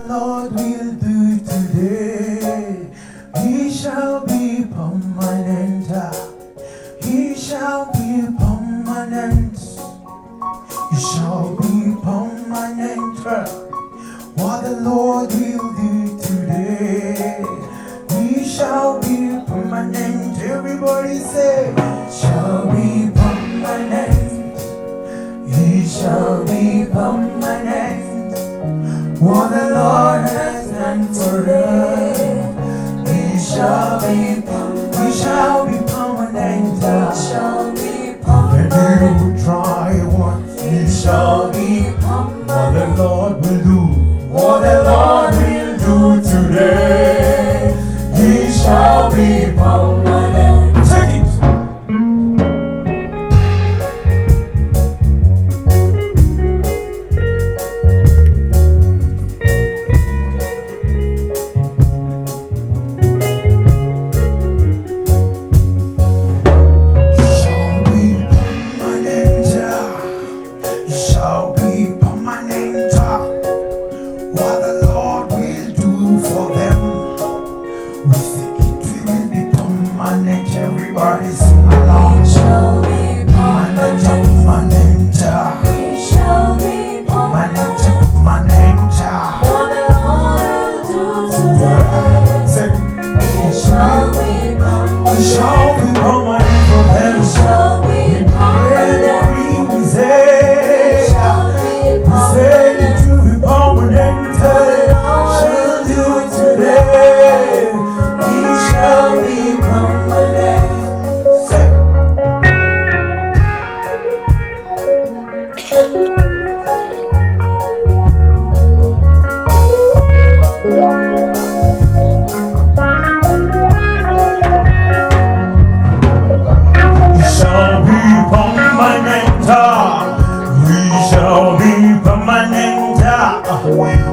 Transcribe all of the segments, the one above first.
Lord will do today, He shall be permanent. He shall be permanent. He shall be permanent. What the Lord will do today, He shall be permanent. Everybody say, shall be permanent. He shall be permanent. What the Lord has done for us, He shall be permanent. He shall be permanent. He shall be permanent. When you try once, He shall be permanent. What the Lord will do, what the Lord will do today, He shall be permanent. Take it. Everybody sing along. He shall be permanent. He shall be permanent. What the Lord will do today, He shall be permanent. He shall be permanent for them. He shall be permanent. We say, He shall be permanent. We say it will be permanent. Shall do it today. He shall be permanent.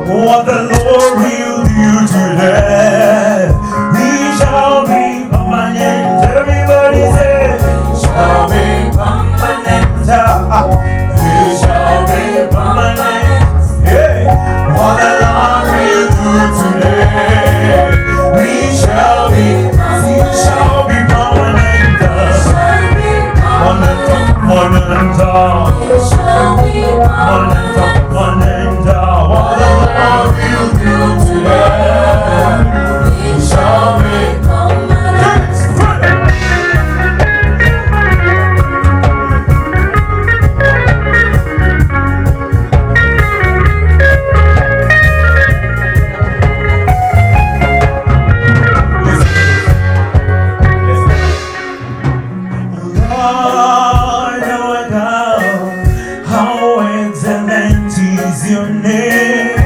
What the Lord will do today, He shall be permanent. Everybody say, He shall be permanent. He shall be permanent. Yeah. What the Lord will do today, He shall be permanent. He shall be permanent. Permanent. He shall be permanent. What the Lord will do today, He shall be permanent. Lord, our God, how excellent is your name.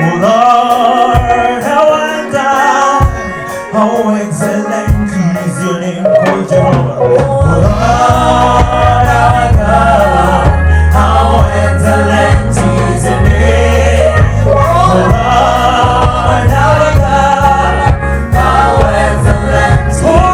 Oh Lord, our God, how excellent is your name. Oh Jehovah. Oh Lord, our God, how excellent is your name. Oh Lord, our God, how excellent is your name.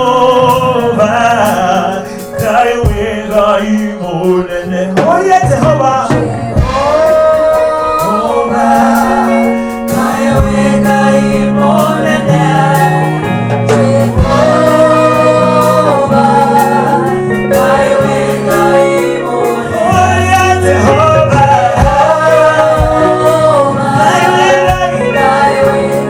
Jehovah, Kaiwega imolene. Oh yeah, Jehovah. Jehovah, Kaiwega imolene. Jehovah, Kaiwega imolene. Oh yeah, Jehovah. Kaiwega imolene.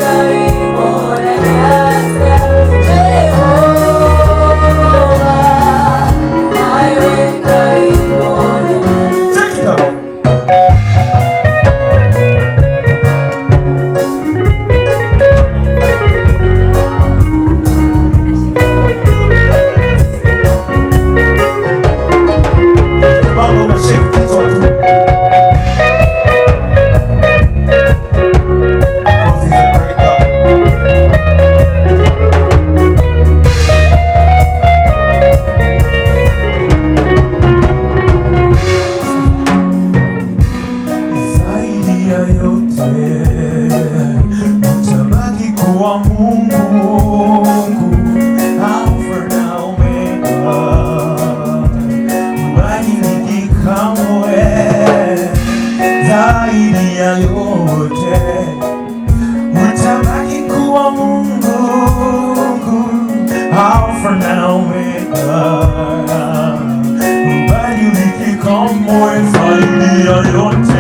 na Omega, badilike kamwe zaidi ya yote.